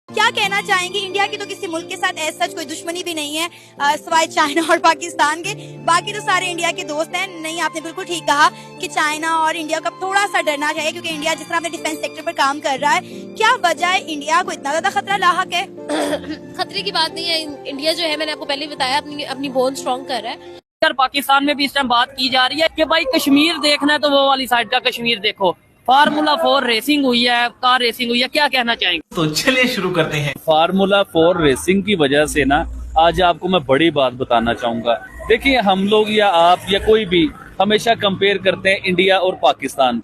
क्या कहना चाहेंगे? इंडिया की तो किसी मुल्क के साथ ऐसा कोई दुश्मनी भी नहीं है सिवाय चाइना और पाकिस्तान के। बाकी तो सारे इंडिया के दोस्त हैं। नहीं, आपने बिल्कुल ठीक कहा कि चाइना और इंडिया का थोड़ा सा डरना चाहिए, क्योंकि इंडिया जिस तरह अपने डिफेंस सेक्टर पर काम कर रहा है, क्या वजह है इंडिया को इतना ज्यादा खतरा लाहक है? खतरे की बात नहीं है। इंडिया जो है, मैंने आपको पहले बताया, अपनी बोन स्ट्रॉन्ग कर रहा है। सर, पाकिस्तान में भी इस टाइम बात की जा रही है कि भाई कश्मीर देखना है तो वो वाली साइड का कश्मीर देखो। फार्मूला 4 रेसिंग हुई है, कार रेसिंग हुई है, क्या कहना चाहेंगे? तो चलिए शुरू करते हैं। फार्मूला 4 रेसिंग की वजह से ना आज आपको मैं बड़ी बात बताना चाहूंगा। देखिए, हम लोग या आप या कोई भी हमेशा कंपेयर करते हैं इंडिया और पाकिस्तान।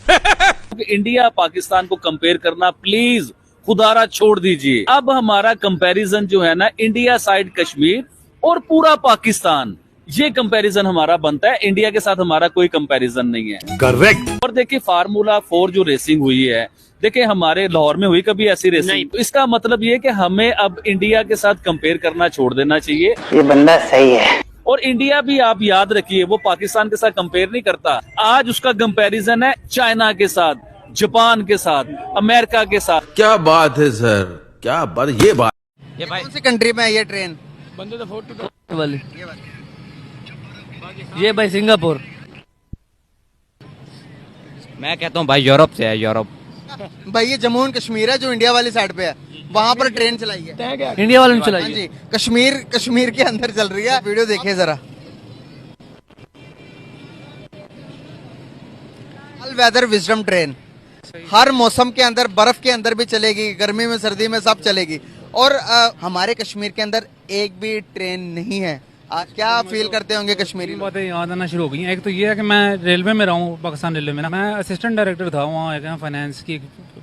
इंडिया पाकिस्तान को कंपेयर करना प्लीज खुदारा छोड़ दीजिए। अब हमारा कंपैरिजन जो है ना, इंडिया साइड कश्मीर और पूरा पाकिस्तान, ये कंपैरिजन हमारा बनता है। इंडिया के साथ हमारा कोई कंपैरिजन नहीं है। करेक्ट। और देखिए, फार्मूला 4 जो रेसिंग हुई है, देखिए हमारे लाहौर में हुई कभी ऐसी रेसिंग? तो इसका मतलब ये कि हमें अब इंडिया के साथ कंपेयर करना छोड़ देना चाहिए। ये बंदा सही है। और इंडिया भी आप याद रखिए, वो पाकिस्तान के साथ कंपेयर नहीं करता। आज उसका कंपैरिजन है चाइना के साथ, जापान के साथ, अमेरिका के साथ। क्या बात है सर, क्या बात, ये बात। ये कौन सी कंट्री में है ये ट्रेन? बंदे तो 42 वाली ये भाई सिंगापुर। मैं कहता हूँ भाई यूरोप से है, यूरोप। भाई ये जम्मू एंड कश्मीर है जो इंडिया वाली साइड पे है, वहाँ पर ट्रेन चलाई है। इंडिया वाले ने हाँ चलाई जी, कश्मीर के अंदर चल रही है। वीडियो देखिए जरा। ऑल वेदर विजडम ट्रेन हर मौसम के अंदर, बर्फ के अंदर भी चलेगी, गर्मी में सर्दी में सब चलेगी। और हमारे कश्मीर के अंदर एक भी ट्रेन नहीं है। क्या फील करते होंगे कश्मीरी? बातें याद आना शुरू हो गई हैं। एक तो ये है कि मैं रेलवे में रहा हूँ, पाकिस्तान रेलवे में ना। मैं असिस्टेंट डायरेक्टर था वहाँ, एक फाइनेंस की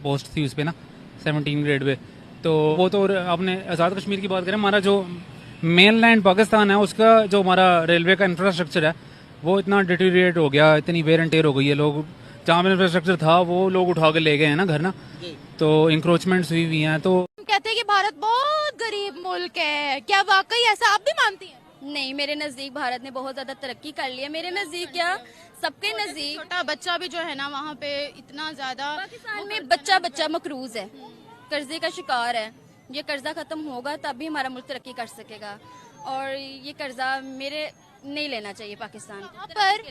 पोस्ट थी उस पर ना, 17 ग्रेड पे। तो वो तो आपने आज़ाद कश्मीर की बात करें, हमारा जो मेन लैंड पाकिस्तान है, उसका जो हमारा रेलवे का इंफ्रास्ट्रक्चर है वो इतना डिटीरिएट हो गया, इतनी वेयर एंड टेयर हो गई है। लोग जहाँ पर इंफ्रास्ट्रक्चर था वो लोग उठा के ले गए हैं ना घर ना, तो इंक्रोचमेंट्स हुई हुई हैं। तो कहते हैं कि भारत बहुत गरीब मुल्क है, क्या वाकई ऐसा आप भी मानती हैं? नहीं, मेरे नजदीक भारत ने बहुत ज्यादा तरक्की कर ली है। मेरे नजदीक क्या, सबके नजदीक। छोटा बच्चा भी जो है ना वहाँ पे इतना ज्यादा, पाकिस्तान में बच्चा मकरूज है, कर्जे का शिकार है। ये कर्जा खत्म होगा तब भी हमारा मुल्क तरक्की कर सकेगा। और ये कर्जा मेरे नहीं लेना चाहिए पाकिस्तान को। पर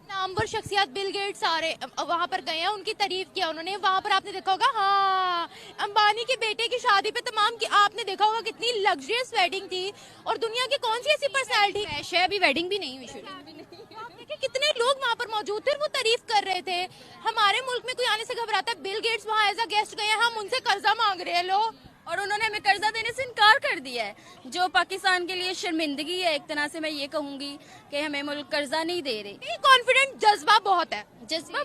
नामवर शख्सियत बिल गेट्स सारे वहाँ पर गए हैं, उनकी तारीफ किया उन्होंने। वहाँ पर आपने देखा होगा, हाँ, अंबानी के बेटे की शादी पे तमाम की आपने देखा होगा कितनी लग्जरियस वेडिंग थी। और दुनिया की कौन सी ऐसी पर्सनैलिटी, अभी वेडिंग भी नहीं हुई शुरू, कितने लोग वहाँ पर मौजूद थे, वो तारीफ कर रहे थे। हमारे मुल्क में कोई आने से घबराता है? बिल गेट्स वहाँ एज अ गेस्ट गए, हम उनसे कर्जा मांग रहे हैं लोग, और उन्होंने हमें कर्जा देने से इनकार कर दिया है, जो पाकिस्तान के लिए शर्मिंदगी है। एक तरह से मैं ये कहूंगी कि हमें मुल्क कर्जा नहीं दे रहे। कॉन्फिडेंट जज्बा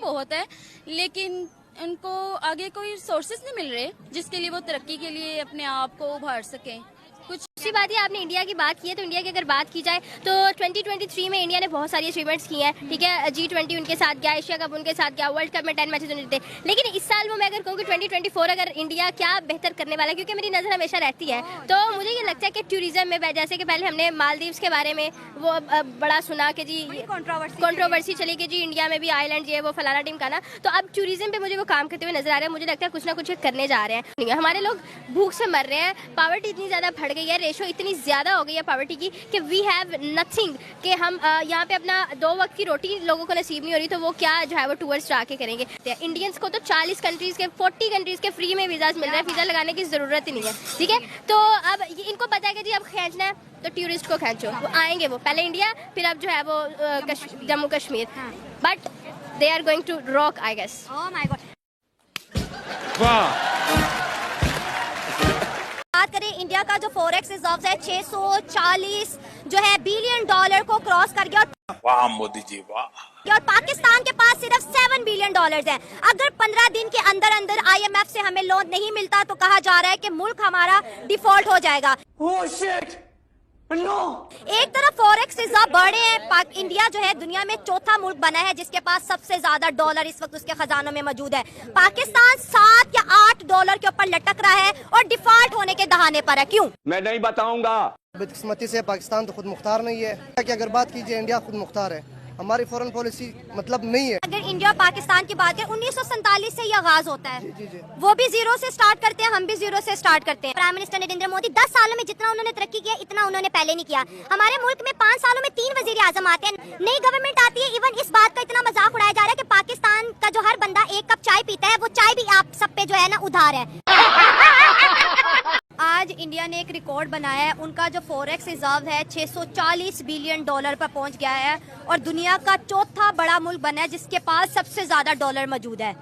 बहुत है, लेकिन उनको आगे कोई सोर्सेज नहीं मिल रहे जिसके लिए वो तरक्की के लिए अपने आप को उभार सकें। कुछ अच्छी बात है। आपने इंडिया की बात की है, तो इंडिया की अगर बात की जाए तो 2023 में इंडिया ने बहुत सारी अचीवमेंट्स की हैं। ठीक है, G20 उनके साथ गया, एशिया कप उनके साथ गया, वर्ल्ड कप में 10 मैचेस उन्होंने जीते। लेकिन इस साल वो मैं अगर कहूँ कि 2024 अगर इंडिया क्या बेहतर करने वाला है, क्योंकि मेरी नज़र हमेशा रहती है, तो मुझे ये लगता है कि टूरिज्म में, जैसे कि पहले हमने मालदीव्स के बारे में वो बड़ा सुना कि जी कंट्रोवर्सी चली कि जी इंडिया में भी आइलैंड ये वो फलाना टीम का ना, तो अब टूरिज्म पे मुझे वो काम करते हुए नजर आ रहा है। मुझे लगता है कुछ ना कुछ करने जा रहे हैं। हमारे लोग भूख से मर रहे हैं, पावर्टी इतनी ज़्यादा बढ़ गई है, रेशो इतनी ज्यादा हो गई है पावर्टी की कि वी हैव नथिंग, कि हम यहाँ पे अपना 2 वक्त की रोटी लोगों को नसीब नहीं हो रही, तो वो क्या जो है वो टूर्स जाके करेंगे। इंडियंस को तो 40 कंट्रीज के 40 कंट्रीज के फ्री में वीजाज मिल रहा है, वीजा लगाने की जरूरत ही नहीं है। ठीक है, तो अब इनको पता है कि जी अब खींचना है तो टूरिस्ट को खींचो, वो आएंगे, वो पहले इंडिया फिर अब जो है वो Jammu Kashmir, but they are going to rock I guess. Oh my god. बात करें इंडिया का जो फॉरेक्स रिजर्व्स है 640 जो है बिलियन डॉलर को क्रॉस कर गया। वाह मोदी जी वाह। और पाकिस्तान के पास सिर्फ 7 बिलियन डॉलर्स है। अगर 15 दिन के अंदर अंदर IMF से हमें लोन नहीं मिलता तो कहा जा रहा है कि मुल्क हमारा डिफॉल्ट हो जाएगा। Oh shit, no. एक तरफ फॉरेक्स रिजर्व बढ़े हैं, इंडिया जो है दुनिया में चौथा मुल्क बना है जिसके पास सबसे ज्यादा डॉलर इस वक्त उसके खजानों में मौजूद है। पाकिस्तान 7 या 8 डॉलर के ऊपर लटक रहा है और डिफॉल्ट होने के दहाने पर है। क्यों? मैं नहीं बताऊंगा। बदकिस्मती से पाकिस्तान तो खुद मुख्तार नहीं है, कि अगर बात कीजिए इंडिया खुद मुख्तार है। हमारी फॉरेन पॉलिसी मतलब नहीं है। अगर इंडिया और पाकिस्तान की बात करें 1947 से ये आगाज होता है। वो भी जीरो से स्टार्ट करते हैं, हम भी जीरो से स्टार्ट करते हैं। प्राइम मिनिस्टर नरेंद्र मोदी 10 सालों में जितना उन्होंने तरक्की किया इतना उन्होंने पहले नहीं किया। हमारे मुल्क में 5 सालों में 3 वजीर आजम आते हैं, नई गवर्नमेंट आती है। इवन इस बात का इतना मजाक उड़ाया जा रहा है कि पाकिस्तान का जो हर बंदा 1 कप चाय पीता है वो चाय भी आप सब पे जो है ना उधार है। आज इंडिया ने एक रिकॉर्ड बनाया है, उनका जो फॉरेक्स रिजर्व है 640 बिलियन डॉलर पर पहुंच गया है और दुनिया का चौथा बड़ा मुल्क बना है जिसके पास सबसे ज्यादा डॉलर मौजूद है।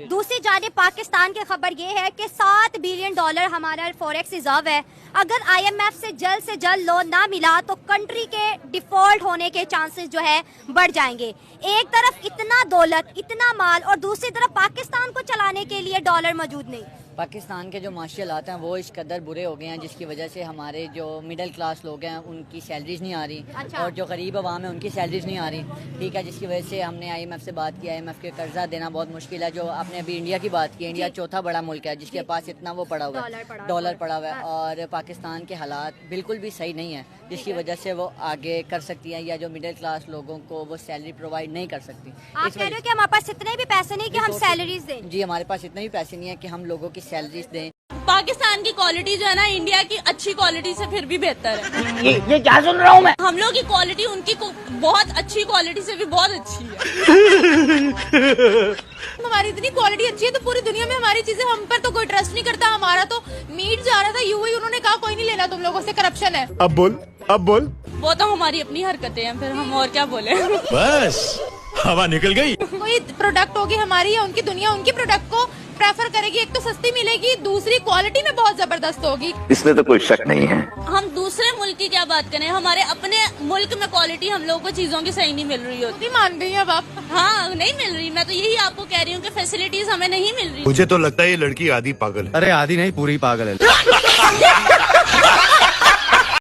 दूसरी जानिब पाकिस्तान की खबर ये है कि 7 बिलियन डॉलर हमारा फॉरेक्स रिजर्व है। अगर IMF से जल्द लोन ना मिला तो कंट्री के डिफॉल्ट होने के चांसेस जो है बढ़ जाएंगे। एक तरफ इतना दौलत, इतना माल और दूसरी तरफ पाकिस्तान को चलाने के लिए डॉलर मौजूद नहीं। पाकिस्तान के जो माशी हालात हैं वो इस कदर बुरे हो गए हैं जिसकी वजह से हमारे जो मिडिल क्लास लोग हैं उनकी सैलरीज नहीं आ रही। अच्छा। और जो गरीब आवाम है उनकी सैलरीज नहीं आ रही। ठीक है, जिसकी वजह से हमने IMF से बात की। IMF के कर्जा देना बहुत मुश्किल है। जो आपने अभी इंडिया की बात की, इंडिया चौथा बड़ा मुल्क है जिसके पास इतना वो पड़ा हुआ है, डॉलर पड़ा हुआ है। और पाकिस्तान के हालात बिल्कुल भी सही नहीं है जिसकी वजह से वो आगे कर सकती है या जो मिडिल क्लास लोगों को वो सैलरी प्रोवाइड नहीं कर सकती। आप कह रहे हो कि हमारे पास इतने भी पैसे नहीं कि हम सैलरीज दें? जी, हमारे पास इतने भी पैसे नहीं है कि हम लोगों की सैलरीज दें। पाकिस्तान की क्वालिटी जो है ना इंडिया की अच्छी क्वालिटी से फिर भी बेहतर है। ये क्या सुन रहा हूँ मैं? हम लोग की क्वालिटी उनकी बहुत अच्छी क्वालिटी से भी बहुत अच्छी है। हमारी इतनी क्वालिटी अच्छी है तो पूरी दुनिया में हमारी चीजें, हम पर तो कोई ट्रस्ट नहीं करता। हमारा तो मीट जा रहा था यूं ही, उन्होंने कहा कोई नहीं लेना तुम लोगों से, करप्शन है। अब बोल वो तो हमारी अपनी हरकतें हैं, फिर हम और क्या बोले। बस हवा निकल गई। कोई प्रोडक्ट होगी हमारी या उनकी, दुनिया उनकी प्रोडक्ट को प्रेफर करेगी। एक तो सस्ती मिलेगी, दूसरी क्वालिटी में बहुत जबरदस्त होगी। इसमें तो कोई शक नहीं है। हम दूसरे मुल्क की क्या बात करें, हमारे अपने मुल्क में क्वालिटी हम लोगों को चीजों की सही नहीं मिल रही होती। मान गई अब आप? हाँ, नहीं मिल रही। मैं तो यही आपको कह रही हूँ कि फैसिलिटीज हमें नहीं मिल रही। मुझे तो लगता है ये लड़की आधी पागल है। अरे आधी नहीं, पूरी पागल है।